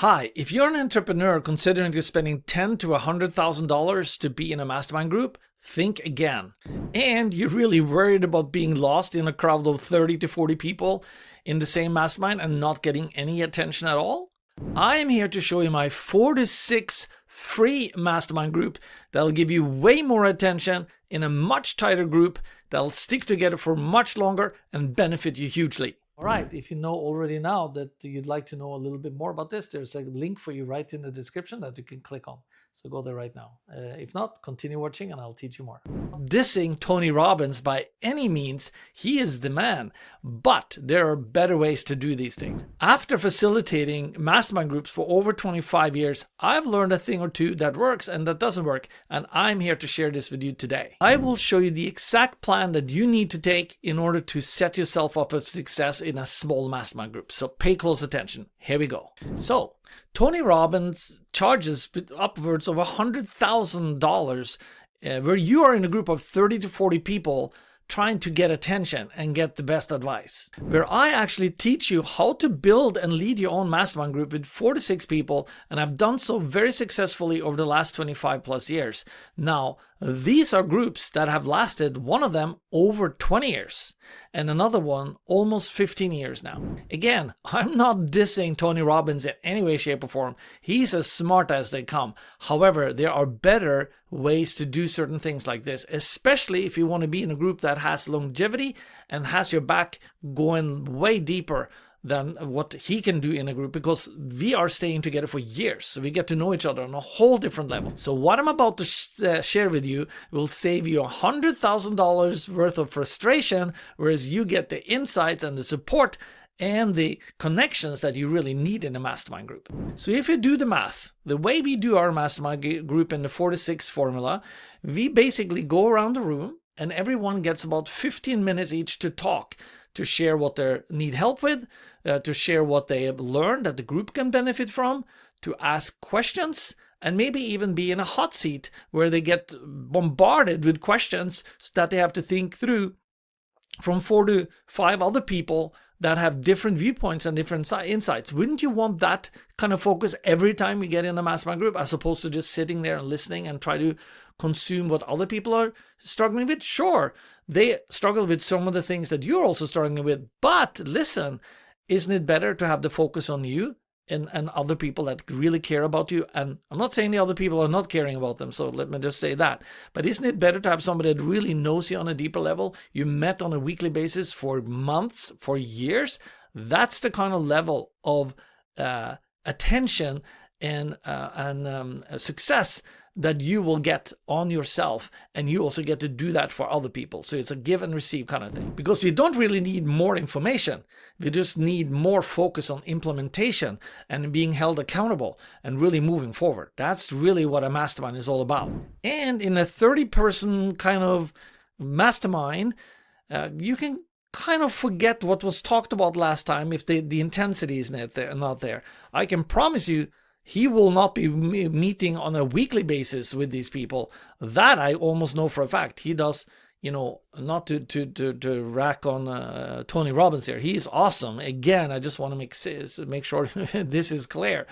Hi, if you're an entrepreneur considering spending $10,000 to $100,000 to be in a mastermind group, think again. And you're really worried about being lost in a crowd of 30 to 40 people in the same mastermind and not getting any attention at all? I am here to show you my 4 to 6 free mastermind group that'll give you way more attention in a much tighter group that'll stick together for much longer and benefit you hugely. All right, if you know already now that you'd like to know a little bit more about this, there's a link for you right in the description that you can click on. So go there right now. If not, continue watching and I'll teach you more. Dissing Tony Robbins by any means, he is the man, but there are better ways to do these things. After facilitating mastermind groups for over 25 years, I've learned a thing or two that works and that doesn't work, and I'm here to share this with you today. I will show you the exact plan that you need to take in order to set yourself up for success in a small mastermind group. So pay close attention. Here we go. So Tony Robbins charges upwards of $100,000 where you are in a group of 30 to 40 people trying to get attention and get the best advice. Where I actually teach you how to build and lead your own mastermind group with 4 to 6 people, and I've done so very successfully over the last 25 plus years. Now, these are groups that have lasted, one of them over 20 years and another one almost 15 years now. Again, I'm not dissing Tony Robbins in any way, shape or form. He's as smart as they come. However, there are better ways to do certain things like this, especially if you want to be in a group that has longevity and has your back going way deeper than what he can do in a group, because we are staying together for years. So we get to know each other on a whole different level. So what I'm about to share with you will save you $100,000 worth of frustration, whereas you get the insights and the support and the connections that you really need in a mastermind group. So if you do the math, the way we do our mastermind group in the 4 to 6 formula, we basically go around the room and everyone gets about 15 minutes each to talk, to share what they need help with, to share what they have learned that the group can benefit from, to ask questions, and maybe even be in a hot seat where they get bombarded with questions that they have to think through from 4 to 5 other people that have different viewpoints and different insights. Wouldn't you want that kind of focus every time you get in a mastermind group, as opposed to just sitting there and listening and try to consume what other people are struggling with? Sure, they struggle with some of the things that you're also struggling with, but listen, isn't it better to have the focus on you and other people that really care about you? And I'm not saying the other people are not caring about them, so let me just say that. But isn't it better to have somebody that really knows you on a deeper level? You met on a weekly basis for months, for years. That's the kind of level of attention and success that you will get on yourself, and you also get to do that for other people. So it's a give and receive kind of thing, because we don't really need more information. We just need more focus on implementation and being held accountable and really moving forward. That's really what a mastermind is all about. And in a 30-person kind of mastermind, you can kind of forget what was talked about last time if the intensity is not there. I can promise you, he will not be meeting on a weekly basis with these people. That I almost know for a fact. He does, not to rack on Tony Robbins here. He's awesome. Again, I just want to make sure this is clear.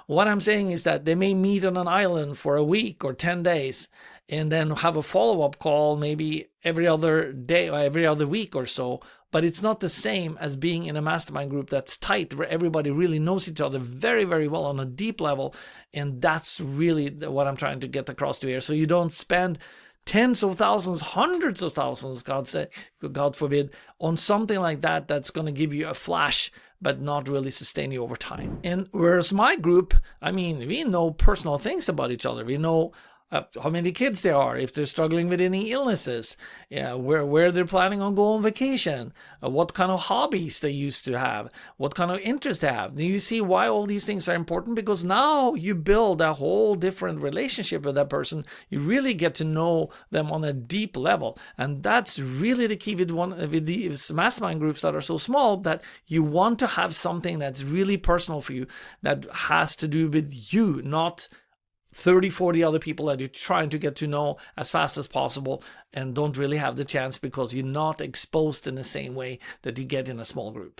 What I'm saying is that they may meet on an island for a week or 10 days and then have a follow-up call maybe every other day or every other week or so. But it's not the same as being in a mastermind group that's tight, where everybody really knows each other very, very well on a deep level. And that's really what I'm trying to get across to here. So you don't spend tens of thousands, hundreds of thousands, God forbid, on something like that that's going to give you a flash but not really sustain you over time. And whereas my group, we know personal things about each other. We know how many kids there are, if they're struggling with any illnesses, where they're planning on going on vacation, what kind of hobbies they used to have, what kind of interests they have. Do you see why all these things are important? Because now you build a whole different relationship with that person. You really get to know them on a deep level. And that's really the key with these mastermind groups that are so small, that you want to have something that's really personal for you, that has to do with you, not 30, 40 other people that you're trying to get to know as fast as possible and don't really have the chance because you're not exposed in the same way that you get in a small group.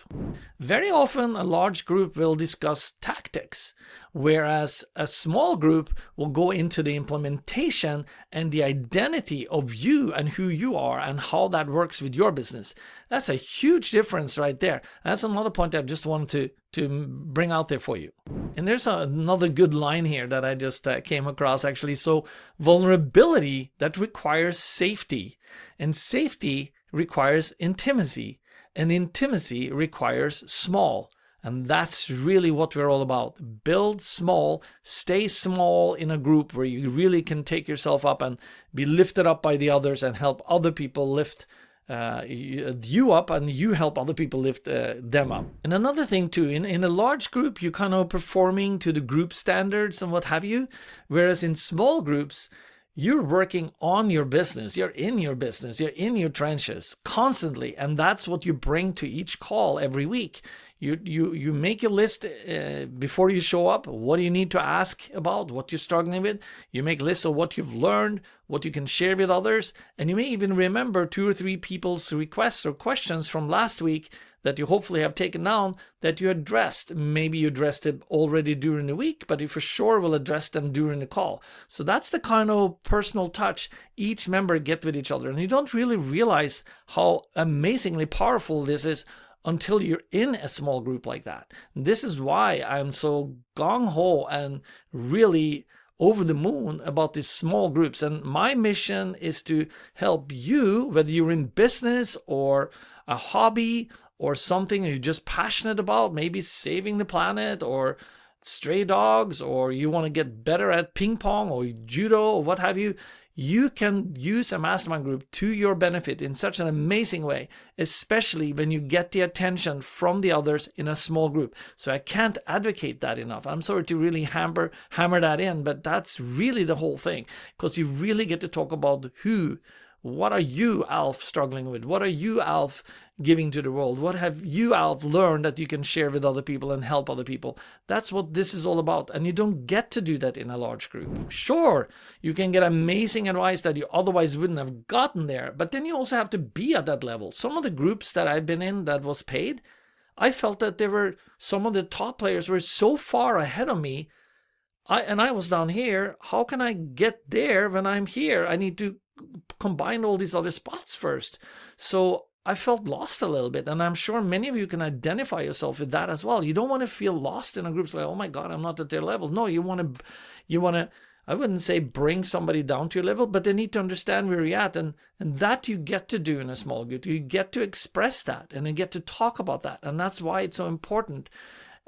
Very often a large group will discuss tactics, whereas a small group will go into the implementation and the identity of you and who you are and how that works with your business. That's a huge difference right there. That's another point I just wanted to bring out there for you. And there's another good line here that I just came across actually. So vulnerability that requires safety, and safety requires intimacy, and intimacy requires small. And that's really what we're all about. Build small, stay small in a group where you really can take yourself up and be lifted up by the others and help other people lift you up, and you help other people lift them up. And another thing too, in a large group, you're kind of performing to the group standards and what have you, whereas in small groups, you're working on your business, you're in your business, you're in your trenches constantly, and that's what you bring to each call every week. You make a list before you show up, what do you need to ask about, what you're struggling with. You make lists of what you've learned, what you can share with others, and you may even remember 2 or 3 people's requests or questions from last week that you hopefully have taken down that you addressed. Maybe you addressed it already during the week, but you for sure will address them during the call. So that's the kind of personal touch each member get with each other. And you don't really realize how amazingly powerful this is until you're in a small group like that. This is why I'm so gung-ho and really over the moon about these small groups. And my mission is to help you, whether you're in business or a hobby or something you're just passionate about, maybe saving the planet or stray dogs, or you want to get better at ping pong or judo or what have you. You can use a mastermind group to your benefit in such an amazing way, especially when you get the attention from the others in a small group. So I can't advocate that enough. I'm sorry to really hammer that in, but that's really the whole thing, because you really get to talk about what are you, Alf, struggling with? What are you, Alf, giving to the world? What have you, Alf, learned that you can share with other people and help other people? That's what this is all about. And you don't get to do that in a large group. Sure, you can get amazing advice that you otherwise wouldn't have gotten there, but then you also have to be at that level. Some of the groups that I've been in that was paid, I felt that some of the top players were so far ahead of me, and I was down here. How can I get there when I'm here? I need to combine all these other spots first. So I felt lost a little bit, and I'm sure many of you can identify yourself with that as well. You don't want to feel lost in a group like, oh my God, I'm not at their level. No, you want to, I wouldn't say bring somebody down to your level, but they need to understand where you're at, and that you get to do in a small group. You get to express that, and you get to talk about that, and that's why it's so important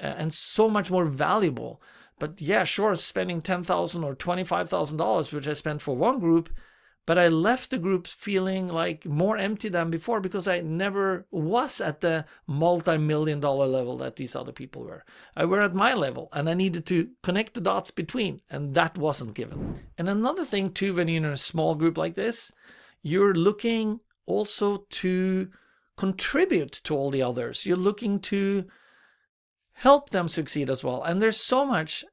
and so much more valuable. But yeah, sure, spending $10,000 or $25,000, which I spent for one group, but I left the group feeling like more empty than before because I never was at the multi-million-dollar level that these other people were. I were at my level, and I needed to connect the dots between, and that wasn't given. And another thing too, when you're in a small group like this, you're looking also to contribute to all the others. You're looking to help them succeed as well. And there's so much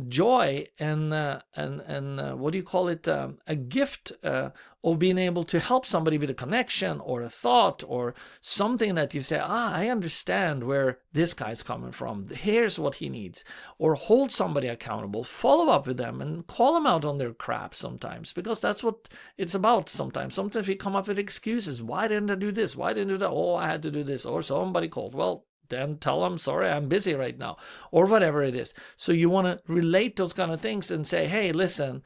joy and what do you call it? A gift of being able to help somebody with a connection or a thought or something that you say, I understand where this guy's coming from. Here's what he needs. Or hold somebody accountable, follow up with them and call them out on their crap sometimes, because that's what it's about sometimes. Sometimes we come up with excuses. Why didn't I do this? Why didn't I do that? Oh, I had to do this. Or somebody called. Well, then tell them, sorry, I'm busy right now, or whatever it is. So you want to relate those kind of things and say, hey, listen,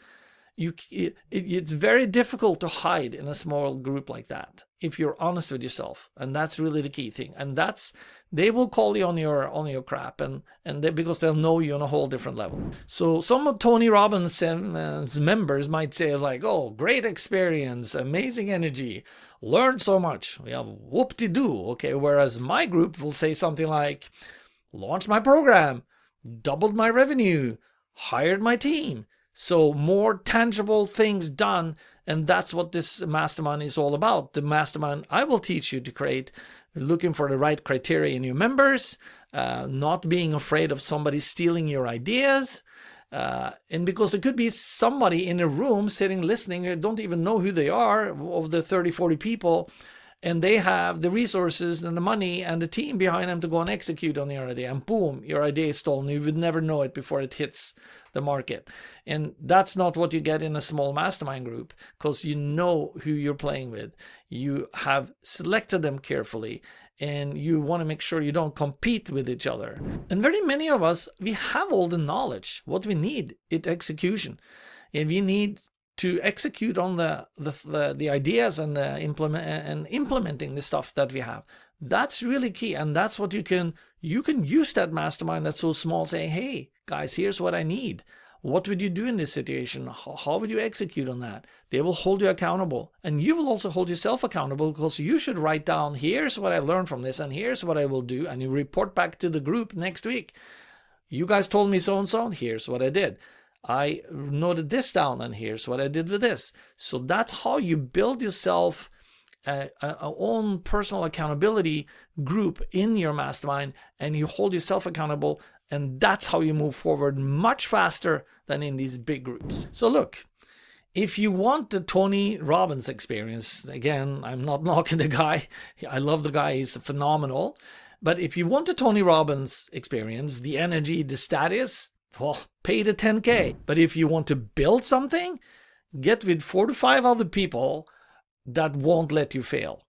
it's very difficult to hide in a small group like that if you're honest with yourself, and that's really the key thing. And they will call you on your crap, and because they'll know you on a whole different level. So some of Tony Robbins' members might say like, oh, great experience, amazing energy, learned so much, we have whoop-de-doo, okay? Whereas my group will say something like, launched my program, doubled my revenue, hired my team. So more tangible things done, and that's what this mastermind is all about. The mastermind I will teach you to create, looking for the right criteria in your members, not being afraid of somebody stealing your ideas, And because there could be somebody in a room sitting listening who don't even know who they are of the 30, 40 people, and they have the resources and the money and the team behind them to go and execute on your idea, and boom, your idea is stolen. You would never know it before it hits the market. And that's not what you get in a small mastermind group, because you know who you're playing with. You have selected them carefully, and you want to make sure you don't compete with each other. And very many of us, we have all the knowledge. What we need is execution. And we need to execute on the ideas and implementing the stuff that we have. That's really key, and that's what you can use that mastermind that's so small, saying, hey guys, here's what I need. What would you do in this situation? How would you execute on that? They will hold you accountable, and you will also hold yourself accountable, because you should write down, here's what I learned from this, and here's what I will do, and you report back to the group next week. You guys told me so and so, and here's what I did. I noted this down, and here's what I did with this. So that's how you build yourself a own personal accountability group in your mastermind, and you hold yourself accountable, and that's how you move forward much faster than in these big groups. So look, if you want the Tony Robbins experience, again, I'm not knocking the guy. I love the guy. He's phenomenal. But if you want the Tony Robbins experience, the energy, the status, well, pay the 10K. But if you want to build something, get with 4 to 5 other people that won't let you fail.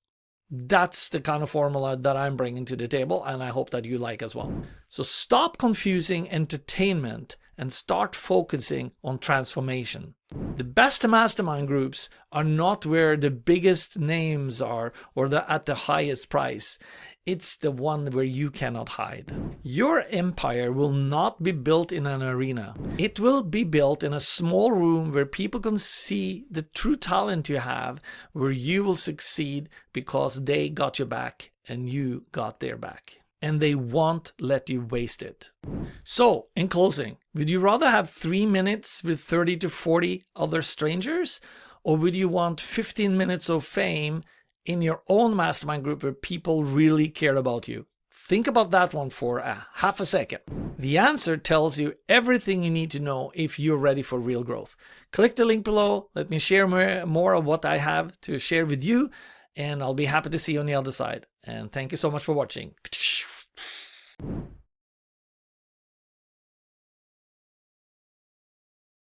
That's the kind of formula that I'm bringing to the table, and I hope that you like as well. So stop confusing entertainment and start focusing on transformation. The best mastermind groups are not where the biggest names are or at the highest price. It's the one where you cannot hide. Your empire will not be built in an arena. It will be built in a small room where people can see the true talent you have, where you will succeed because they got your back and you got their back. And they won't let you waste it. So, in closing, would you rather have 3 minutes with 30 to 40 other strangers, or would you want 15 minutes of fame in your own mastermind group where people really care about you? Think about that one for a half a second. The answer tells you everything you need to know if you're ready for real growth. Click the link below. Let me share more of what I have to share with you, and I'll be happy to see you on the other side. And thank you so much for watching.